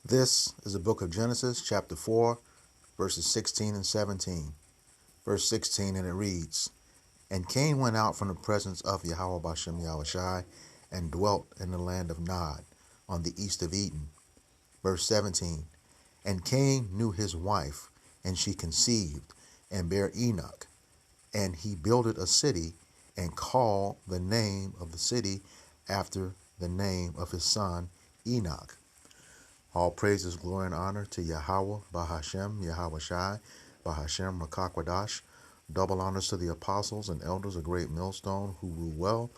This is the book of Genesis, chapter 4, verses 16 and 17. Verse 16, and it reads, And Cain went out from the presence of Yahweh Bashem Yahushai and dwelt in the land of Nod, on the east of Eden. Verse 17, And Cain knew his wife, and she conceived, and bare Enoch. And he builded a city, and called the name of the city after the name of his son Enoch. All praises, glory, and honor to Yahweh, Bahashem, Yahweh Shai, Bahashem, Rakakwadash. Double honors to the apostles and elders of Great Millstone who rule well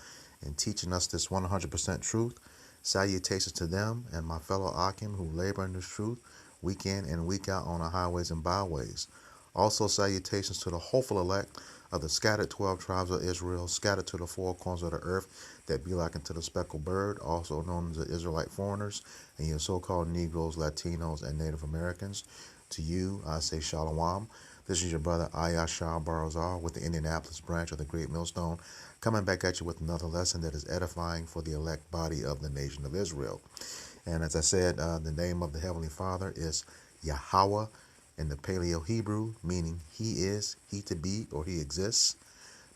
in teaching us this 100% truth. Salutations to them and my fellow Akim who labor in this truth week in and week out on the highways and byways. Also salutations to the hopeful elect of the scattered 12 tribes of Israel, scattered to the four corners of the earth, that be like unto the speckled bird, also known as the Israelite foreigners, and your so-called Negroes, Latinos, and Native Americans. To you, I say Shalom. This is your brother Ayashar Barazar with the Indianapolis branch of the Great Millstone, coming back at you with another lesson that is edifying for the elect body of the nation of Israel. And as I said, the name of the Heavenly Father is Yahweh in the Paleo-Hebrew, meaning he is, he to be, or he exists.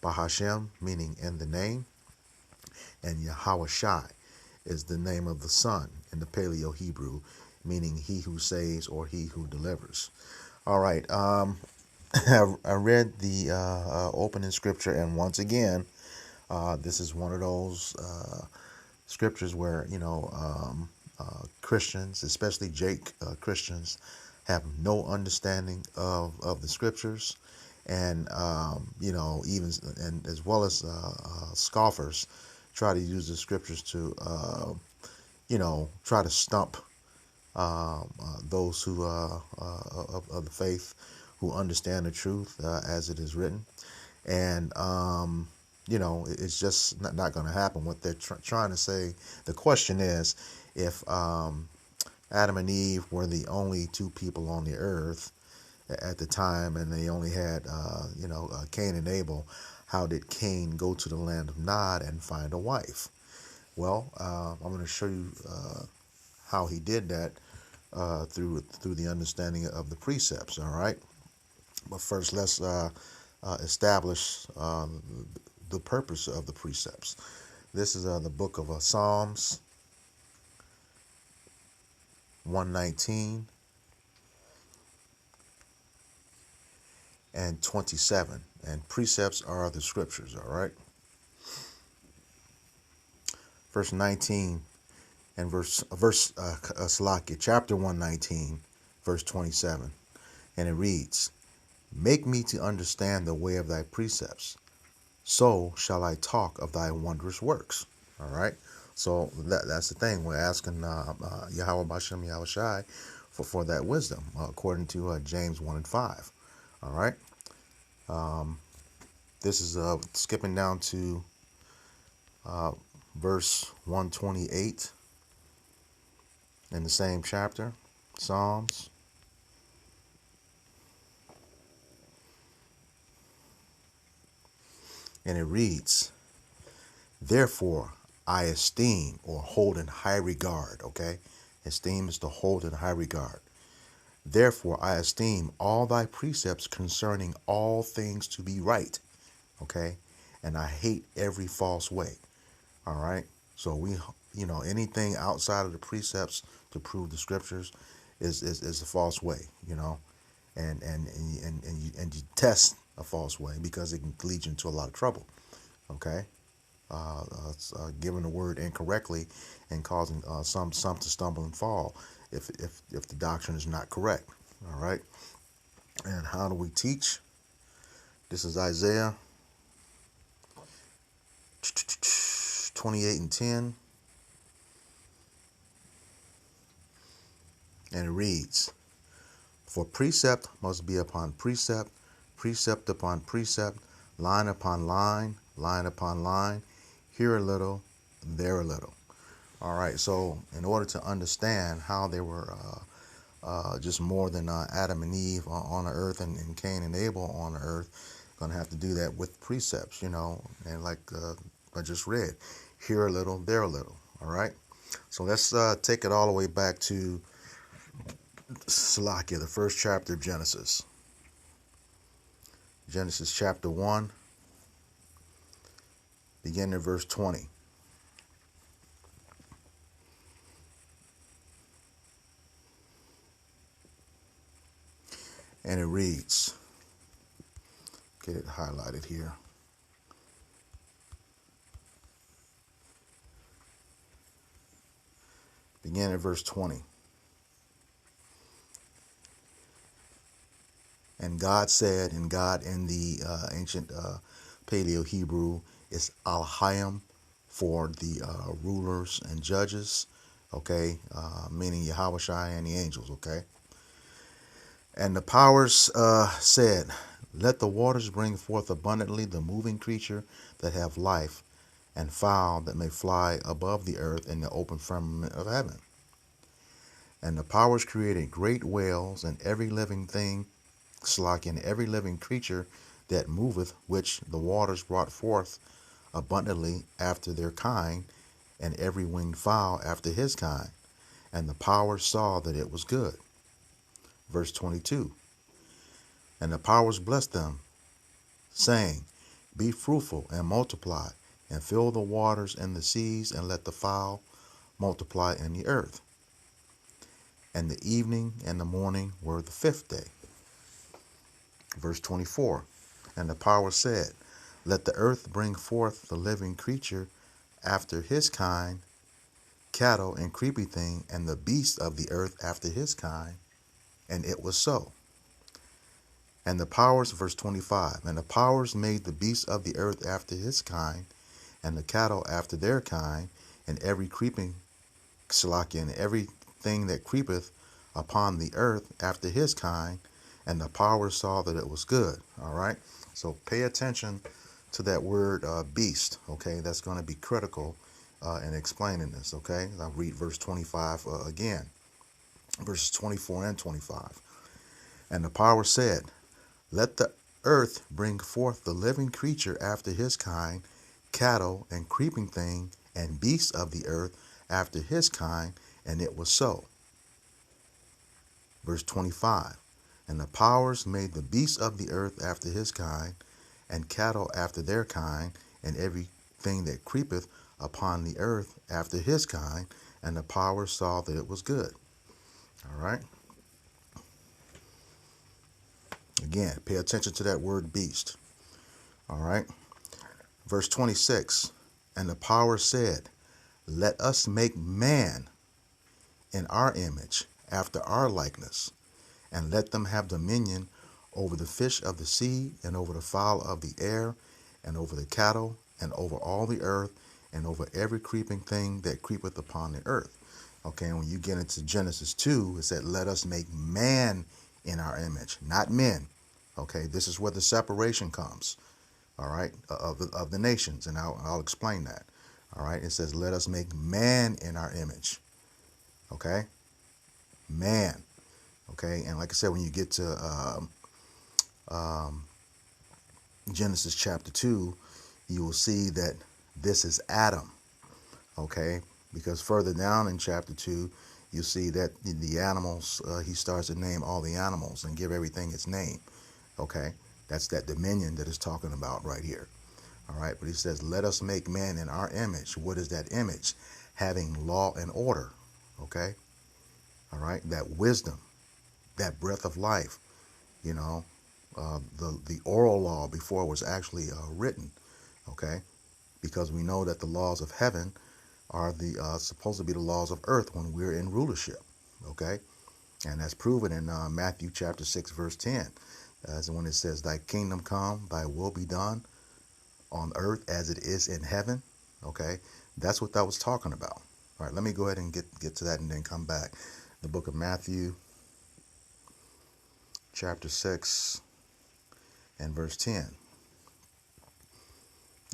Bahashem, meaning in the name. And Yahweh Shai is the name of the Son in the Paleo-Hebrew, meaning he who saves or he who delivers. All right, I read the opening scripture, and once again, this is one of those scriptures where, Christians, especially Jake Christians, have no understanding of the scriptures, and even and as well as scoffers try to use the scriptures to try to stump those who of the faith who understand the truth as it is written, and it's just not going to happen. What they're trying to say, the question is, if Adam and Eve were the only two people on the earth at the time, and they only had, Cain and Abel, how did Cain go to the land of Nod and find a wife? Well, I'm going to show you how he did that through the understanding of the precepts. All right, but first let's establish the purpose of the precepts. This is the book of Psalms 119 and 27, and precepts are the scriptures. All right, verse 19 and Salakia, chapter 119, verse 27, and it reads, Make me to understand the way of thy precepts, so shall I talk of thy wondrous works. All right, so that's the thing. We're asking Yahweh Bashem Yahushai for that wisdom, according to James 1 and 5. All right, this is skipping down to verse 128 in the same chapter, Psalms. And it reads, Therefore I esteem, or hold in high regard, okay? Esteem is to hold in high regard. Therefore I esteem all thy precepts concerning all things to be right, okay? And I hate every false way. All right? So anything outside of the precepts to prove the scriptures is a false way, and you test a false way because it can lead you into a lot of trouble. Okay, giving the word incorrectly and causing some to stumble and fall if the doctrine is not correct. All right, and how do we teach? This is Isaiah 28 and 10. And it reads, For precept must be upon precept, precept upon precept, line upon line, line upon line, here a little, there a little. All right, so in order to understand how they were just more than Adam and Eve on the earth, and Cain and Abel on the earth, going to have to do that with precepts, and like I just read, here a little, there a little. All right, so let's take it all the way back to Salakia, the first chapter of Genesis. Genesis chapter 1, beginning at verse 20. And it reads, get it highlighted here. Begin at verse 20. And God said, and God in the ancient Paleo Hebrew is Al-Hayim for the rulers and judges, okay, meaning Yahweh and the angels, okay. And the powers said, let the waters bring forth abundantly the moving creature that have life, and fowl that may fly above the earth in the open firmament of heaven. And the powers created great whales and every living thing, and every living creature that moveth, which the waters brought forth abundantly after their kind, and every winged fowl after his kind. And the powers saw that it was good. Verse 22. And the powers blessed them, saying, be fruitful and multiply, and fill the waters and the seas, and let the fowl multiply in the earth. And the evening and the morning were the fifth day. Verse 24. And the power said, let the earth bring forth the living creature after his kind, cattle and creepy thing, and the beast of the earth after his kind. And it was so. And the powers, verse 25, and the powers made the beast of the earth after his kind, and the cattle after their kind, and every creeping, and everything that creepeth upon the earth after his kind. And the powers saw that it was good. All right. So pay attention to that word beast. Okay. That's going to be critical in explaining this. Okay. I'll read verse 25 again. Verses 24 and 25. And the power said, let the earth bring forth the living creature after his kind, cattle and creeping thing, and beasts of the earth after his kind. And it was so. Verse 25. And the powers made the beasts of the earth after his kind, and cattle after their kind, and everything that creepeth upon the earth after his kind. And the powers saw that it was good. All right. Again, pay attention to that word beast. All right. Verse 26. And the power said, let us make man in our image, after our likeness, and let them have dominion over the fish of the sea, and over the fowl of the air, and over the cattle, and over all the earth, and over every creeping thing that creepeth upon the earth. Okay, and when you get into Genesis 2, it said, let us make man in our image, not men. Okay, this is where the separation comes, all right, of the nations, and I'll explain that. All right, it says, let us make man in our image. Okay, man. Okay, and like I said, when you get to Genesis chapter 2, you will see that this is Adam. Okay, because further down in chapter 2, you see that the animals, he starts to name all the animals and give everything its name. Okay, that's that dominion that is talking about right here. All right, but he says, let us make man in our image. What is that image? Having law and order. Okay, all right, that wisdom, that breath of life, you know, the oral law before it was actually written. Okay, because we know that the laws of heaven are the supposed to be the laws of earth when we're in rulership. Okay, and that's proven in Matthew chapter 6 verse 10, as when it says, thy kingdom come, thy will be done on earth as it is in heaven. Okay, that's what that was talking about. All right, let me go ahead and get to that and then come back. The book of Matthew chapter 6 and verse 10.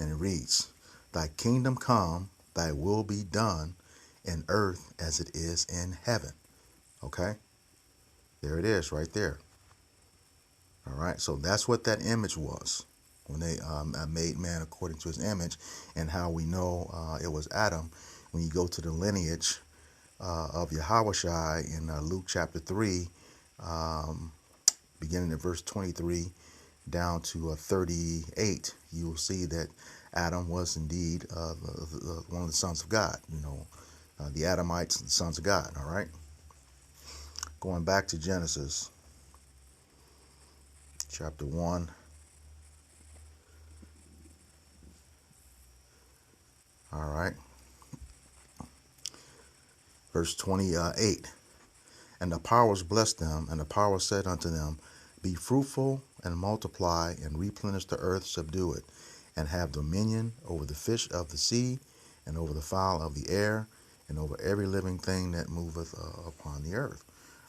And it reads, thy kingdom come, thy will be done in earth as it is in heaven. Okay, there it is right there. All right, so that's what that image was when they made man according to his image, and how we know it was Adam. When you go to the lineage of Yahushai in Luke chapter 3, um, beginning at verse 23 down to 38, you will see that Adam was indeed one of the sons of God. The Adamites, the sons of God. All right. Going back to Genesis chapter 1. All right. Verse 28. And the powers blessed them, and the power said unto them, Be fruitful and multiply, and replenish the earth, subdue it, and have dominion over the fish of the sea, and over the fowl of the air, and over every living thing that moveth upon the earth.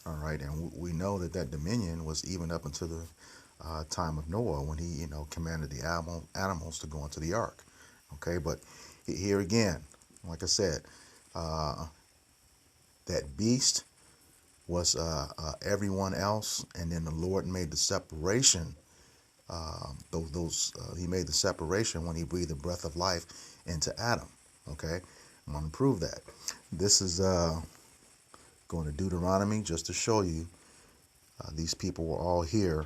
All right, and we know that dominion was even up until the time of Noah, when he, commanded the animals to go into the ark. Okay, but here again, like I said, that beast was everyone else, and then the Lord made the separation. He made the separation when he breathed the breath of life into Adam. Okay, I'm going to prove that. This is going to Deuteronomy, just to show you these people were all here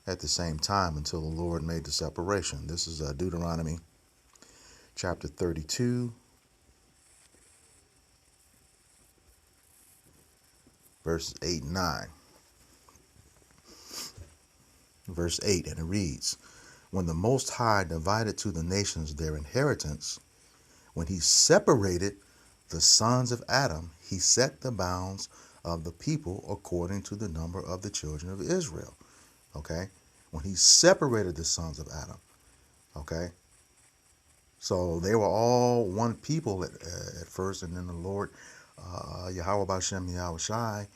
at the same time until the Lord made the separation. This is Deuteronomy chapter 32, verses 8 and 9. Verse 8, and it reads, When the Most High divided to the nations their inheritance, when he separated the sons of Adam, he set the bounds of the people according to the number of the children of Israel. Okay? When he separated the sons of Adam. Okay? So they were all one people at first, and then the Lord, Yahweh Bashem Yahushai,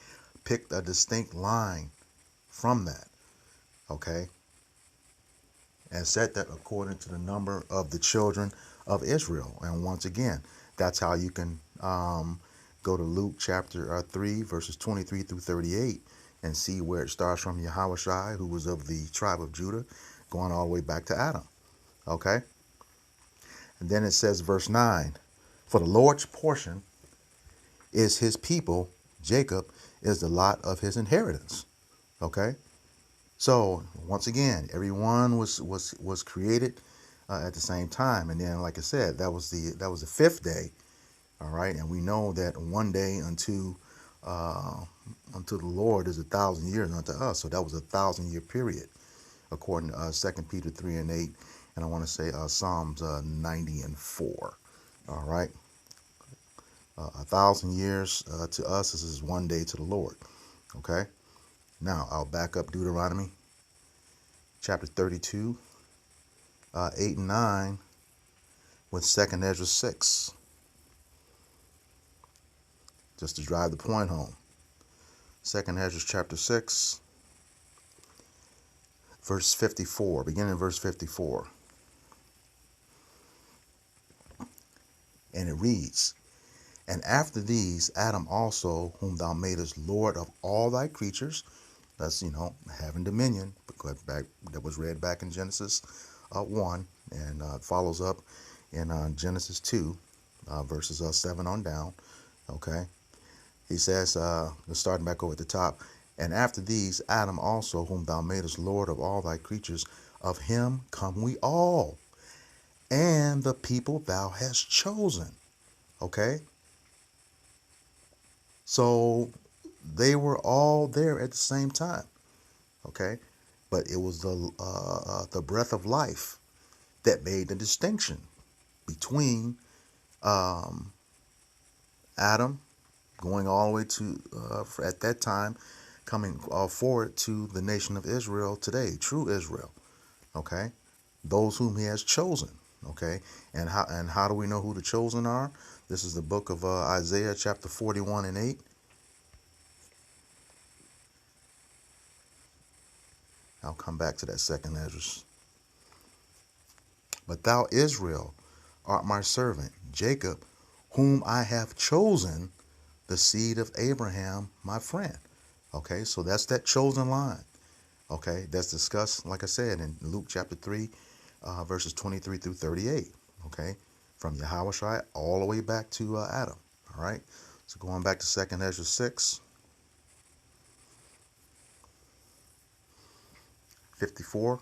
picked a distinct line from that. Okay? And set that according to the number of the children of Israel. And once again, that's how you can go to Luke chapter 3, verses 23 through 38, and see where it starts from Yahushai, who was of the tribe of Judah, going all the way back to Adam. Okay? And then it says, verse 9, For the Lord's portion is his people, Jacob is the lot of his inheritance. Okay? So once again, everyone was created at the same time, and then, like I said, that was the fifth day. All right, and we know that one day unto the Lord is 1,000 years unto us. So that was 1,000-year period, according to 2 Peter 3 and 8, and I want to say Psalms 90 and 4. All right, 1,000 years to us. This is one day to the Lord. Okay. Now, I'll back up Deuteronomy chapter 32, 8 and 9 with 2nd Ezra 6, just to drive the point home. 2nd Ezra chapter 6, verse 54, beginning in verse 54. And it reads, And after these, Adam also, whom thou madest Lord of all thy creatures. That's, having dominion, because that was read back in Genesis 1, and follows up in Genesis 2, verses 7 on down. Okay. He says, starting back over at the top, And after these, Adam also, whom thou madest Lord of all thy creatures, of him come we all, and the people thou hast chosen. Okay. So they were all there at the same time. Okay, but it was the breath of life that made the distinction between Adam going all the way to at that time coming forward to the nation of Israel today, true Israel. Okay, those whom he has chosen. Okay, and how do we know who the chosen are? This is the book of Isaiah chapter 41 and 8. I'll come back to that 2nd Ezra. But thou, Israel, art my servant, Jacob, whom I have chosen, the seed of Abraham, my friend. Okay, so that's that chosen line. Okay, that's discussed, like I said, in Luke chapter 3, verses 23 through 38. Okay, from Yahushua all the way back to Adam. All right. So going back to 2nd Ezra 6:54,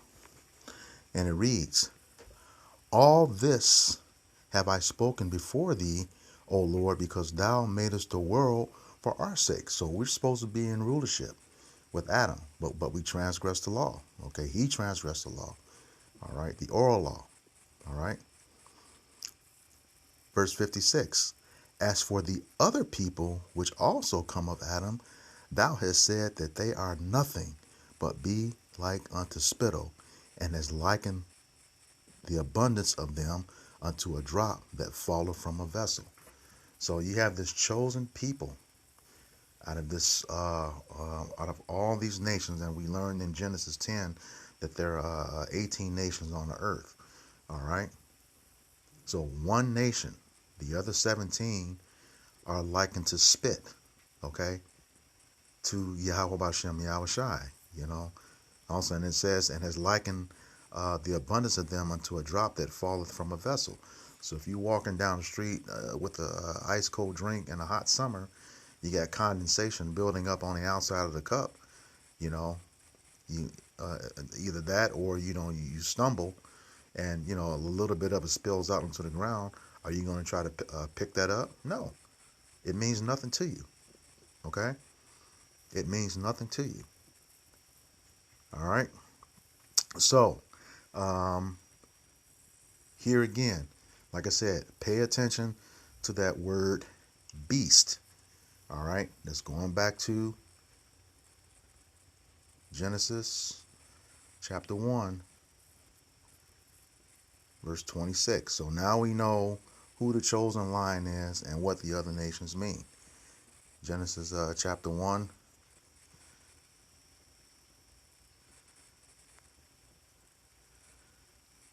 and it reads, "All this have I spoken before thee, O Lord, because thou madest the world for our sake." So we're supposed to be in rulership with Adam, but we transgressed the law. Okay, he transgressed the law. All right, the oral law. All right. Verse 56, "As for the other people which also come of Adam, thou hast said that they are nothing, but be like unto spittle, and hast likened the abundance of them unto a drop that falleth from a vessel." So you have this chosen people out of all these nations, and we learned in Genesis 10 that there are 18 nations on the earth. All right. So one nation, the other 17 are likened to spit, okay, to Yahweh Bashem Yahweh Shai, you know. Also, and it says, "and has likened the abundance of them unto a drop that falleth from a vessel." So if you're walking down the street with a ice cold drink in a hot summer, you got condensation building up on the outside of the cup, you know, you either that or, you stumble and, a little bit of it spills out onto the ground. Are you going to try to pick that up? No. It means nothing to you. Okay? It means nothing to you. All right? So, here again, like I said, pay attention to that word beast. All right? That's going back to Genesis chapter 1, verse 26. So now we know who the chosen line is and what the other nations mean. Genesis chapter 1,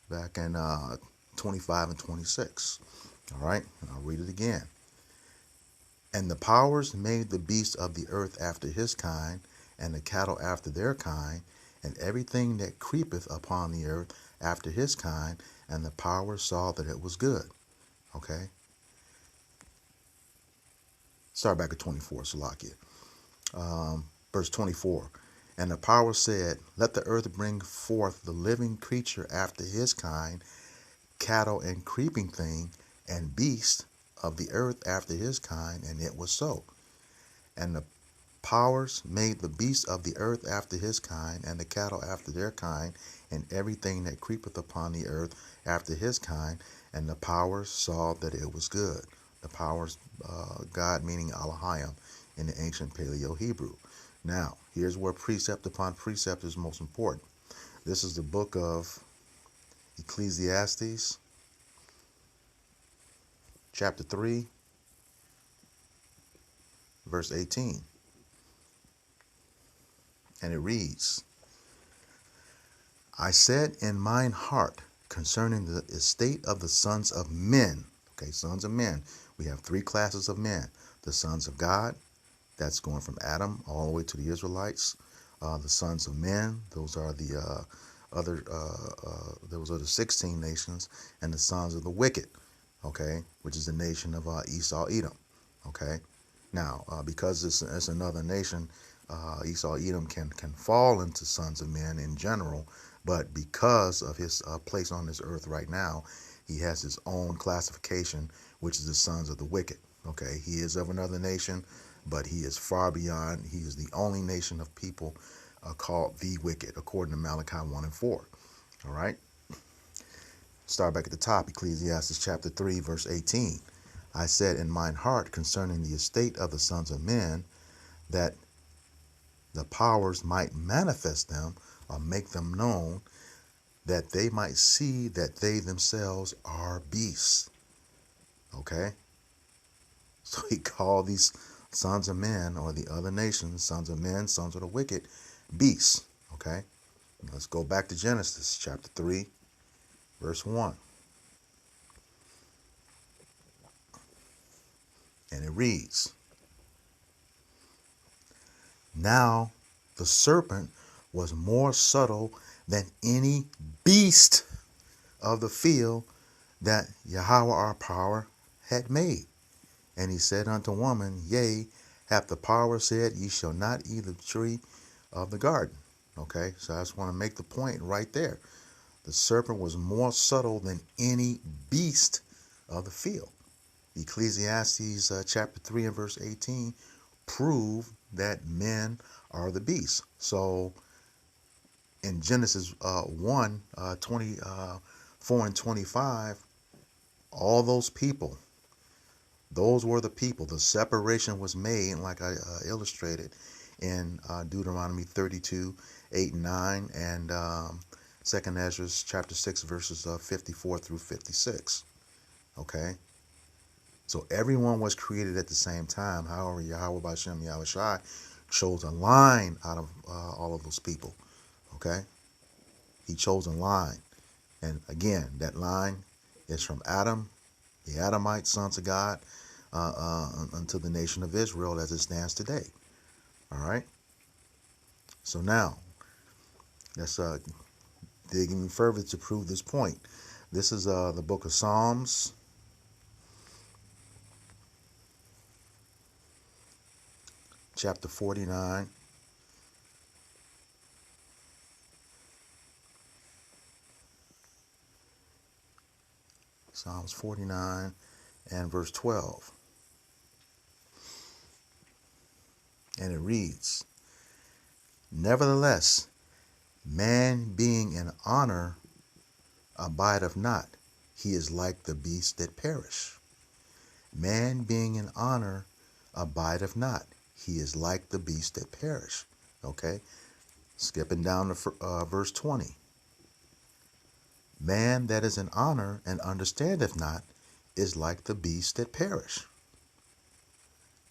back in 25 and 26. All right, and I'll read it again. "And the powers made the beasts of the earth after his kind, and the cattle after their kind, and everything that creepeth upon the earth after his kind, and the powers saw that it was good." Okay. Start back at 24, Salakia. Verse 24. "And the power said, Let the earth bring forth the living creature after his kind, cattle and creeping thing, and beast of the earth after his kind, and it was so. And the powers made the beasts of the earth after his kind, and the cattle after their kind, and everything that creepeth upon the earth after his kind, and the powers saw that it was good." The powers, God meaning Elohim in the ancient Paleo-Hebrew. Now, here's where precept upon precept is most important. This is the book of Ecclesiastes, chapter 3, verse 18. And it reads, "I said in mine heart concerning the estate of the sons of men." Okay, sons of men. We have three classes of men. The sons of God, that's going from Adam all the way to the Israelites. The sons of men, those are the those are the 16 nations, and the sons of the wicked, okay, which is the nation of Esau, Edom, okay. Now, because it's another nation, Esau, Edom can fall into sons of men in general, but because of his place on this earth right now, he has his own classification, which is the sons of the wicked. Okay, he is of another nation, but he is far beyond. He is the only nation of people called the wicked, according to Malachi 1 and 4. All right. Start back at the top, Ecclesiastes chapter 3, verse 18. "I said in mine heart concerning the estate of the sons of men, that the powers might manifest them or make them known, that they might see that they themselves are beasts." Okay. So he called these sons of men, or the other nations, sons of men, sons of the wicked, beasts. Okay. Let's go back to Genesis chapter 3, verse 1. And it reads, "Now the serpent was more subtle than any beast of the field that Yahweh our power had made." And he said unto woman, Yea, hath the power said, Ye shall not eat of the tree of the garden. Okay, so I just want to make the point right there. The serpent was more subtle than any beast of the field. Ecclesiastes chapter 3 and verse 18 prove that men are the beasts. So in Genesis 1, 24 and 25, all those people, those were the people. The separation was made, like I illustrated in Deuteronomy 32, 8 and 9, and 2nd Ezra chapter 6, verses 54 through 56. Okay? So everyone was created at the same time. However, Yahweh B'Shem Yahweh Shai chose a line out of all of those people. Okay? He chose a line. And again, that line is from Adam, the Adamite sons of God, unto the nation of Israel as it stands today. All right? So now, let's dig even further to prove this point. This is the book of Psalms, chapter 49. Psalms 49 and verse 12. And it reads, Nevertheless, man being in honor abideth not. He is like the beasts that perish. Man being in honor abideth not. He is like the beasts that perish. Okay? Skipping down to verse 20. Man that is in honor and understandeth not is like the beasts that perish.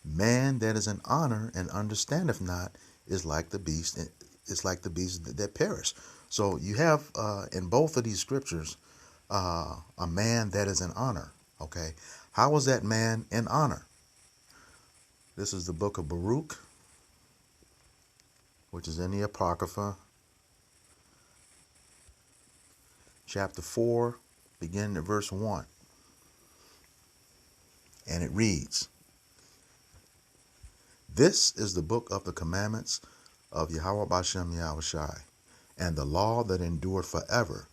Man that is in honor and understandeth not is like the beast. It's like the beasts that perish. So you have in both of these scriptures a man that is in honor. Okay, how is that man in honor? This is the book of Baruch, which is in the Apocrypha, chapter 4, beginning at verse 1, and it reads, This is the book of the commandments of Yahweh B'Shem Yahweh Shai, and the law that endureth forever.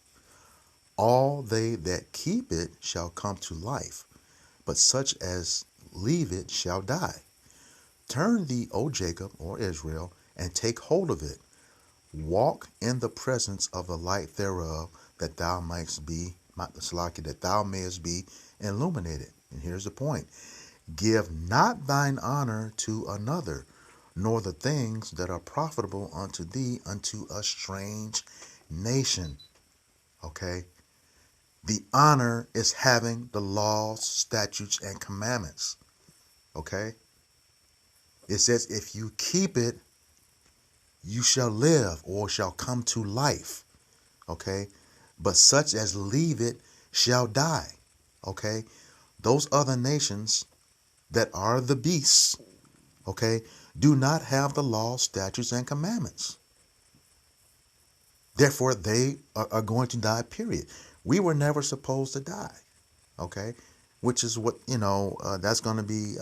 All they that keep it shall come to life, but such as leave it shall die. Turn thee, O Jacob, or Israel, and take hold of it. Walk in the presence of the light thereof, that thou mayest be, illuminated. And here's the point. Give not thine honor to another, nor the things that are profitable unto thee unto a strange nation. Okay? The honor is having the laws, statutes, and commandments. Okay? It says, if you keep it, you shall live or shall come to life. Okay? But such as leave it shall die. Okay? Those other nations that are the beasts, okay, do not have the law, statutes, and commandments. Therefore, they are going to die, period. We were never supposed to die, okay, which is what, that's going to be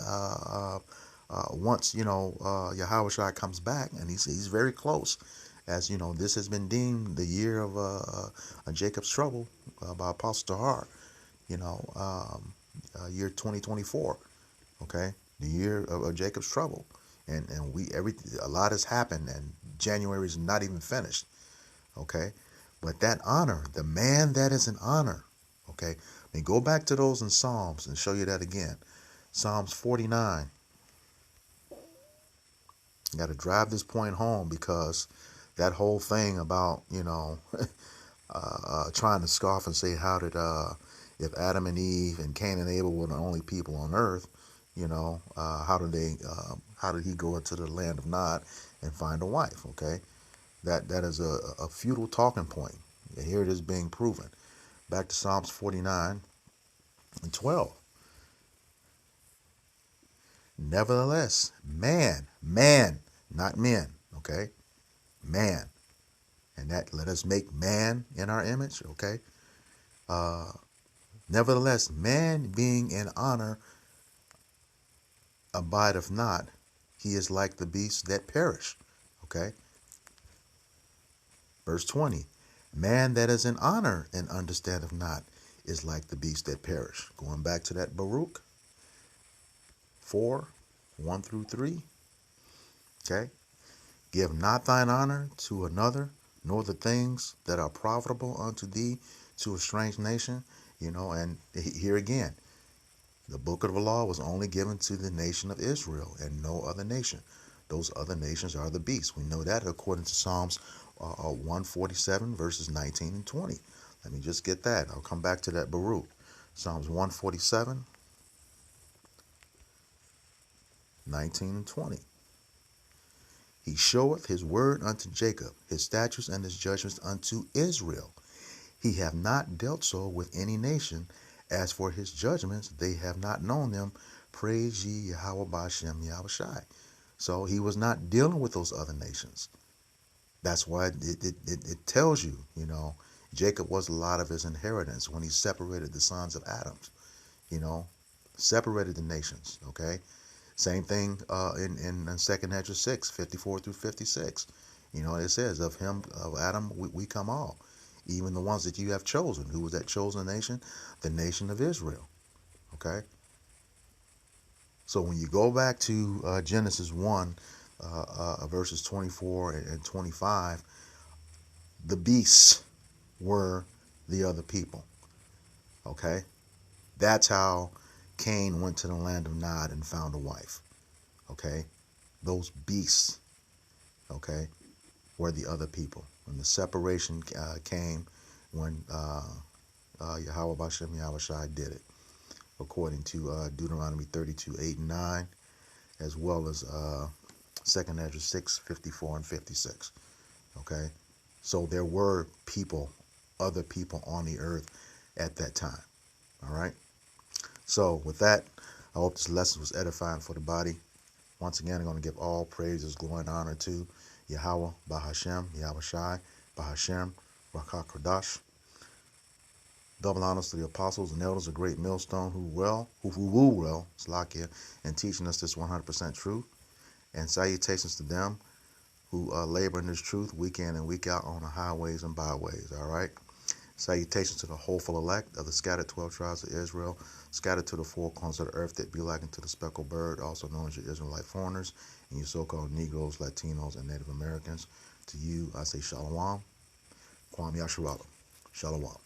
once, Yahweh Shai comes back, and he's very close. As you know, this has been deemed the year of Jacob's trouble by Apostle Tahar, year 2024. Okay, the year of Jacob's trouble, and a lot has happened, and January is not even finished. Okay, but that honor, the man that is in honor. Okay, go back to those in Psalms and show you that again. Psalms 49. You got to drive this point home, because that whole thing about trying to scoff and say, how did if Adam and Eve and Cain and Abel were the only people on earth, how did he go into the land of Nod and find a wife? Okay, that is a futile talking point. And here it is being proven. Back to Psalms 49 and 12. Nevertheless, man, not men. Okay, man, and that let us make man in our image. Okay. Nevertheless, man being in honor abideth not, he is like the beasts that perish. Okay. Verse 20. Man that is in honor and understandeth not is like the beasts that perish. Going back to that Baruch 4, 1 through 3. Okay. Give not thine honor to another, nor the things that are profitable unto thee to a strange nation. And here again, the book of the law was only given to the nation of Israel and no other nation. Those other nations are the beasts. We know that according to Psalms 147, verses 19 and 20. Let me just get that. I'll come back to that Baruch. Psalms 147, 19 and 20. He showeth his word unto Jacob, his statutes and his judgments unto Israel. He hath not dealt so with any nation. As for his judgments, they have not known them. Praise ye Yahweh Ba'ashem Yahushai. So he was not dealing with those other nations. That's why it tells you, Jacob was a lot of his inheritance when he separated the sons of Adam, separated the nations, okay? Same thing in 2nd Ezra 6, 54 through 56. It says, of him, of Adam, we come all. Even the ones that you have chosen. Who was that chosen nation? The nation of Israel. Okay? So when you go back to Genesis 1, verses 24 and 25, the beasts were the other people. Okay? That's how Cain went to the land of Nod and found a wife. Okay? Those beasts, okay, were the other people. When the separation came, when Yahweh B'Ashem Yahushai did it, according to Deuteronomy 32, 8 and 9, as well as 2nd Ezra 6, 54 and 56. Okay? So there were people, other people on the earth at that time. All right? So with that, I hope this lesson was edifying for the body. Once again, I'm going to give all praises, glory, and honor to Yahweh, Bahashem, Yahushai, Bahashem, Rakah Kodash. Double honors to the apostles and elders of Great Millstone who rule well, Slakia, and teaching us this 100% truth. And salutations to them who labor in this truth week in and week out on the highways and byways. All right. Salutations to the hopeful elect of the scattered 12 tribes of Israel, scattered to the four corners of the earth that be like unto the speckled bird, also known as your Israelite foreigners, and you so-called Negroes, Latinos, and Native Americans. To you, I say Shalom, Kwam Yasharallah. Shalom.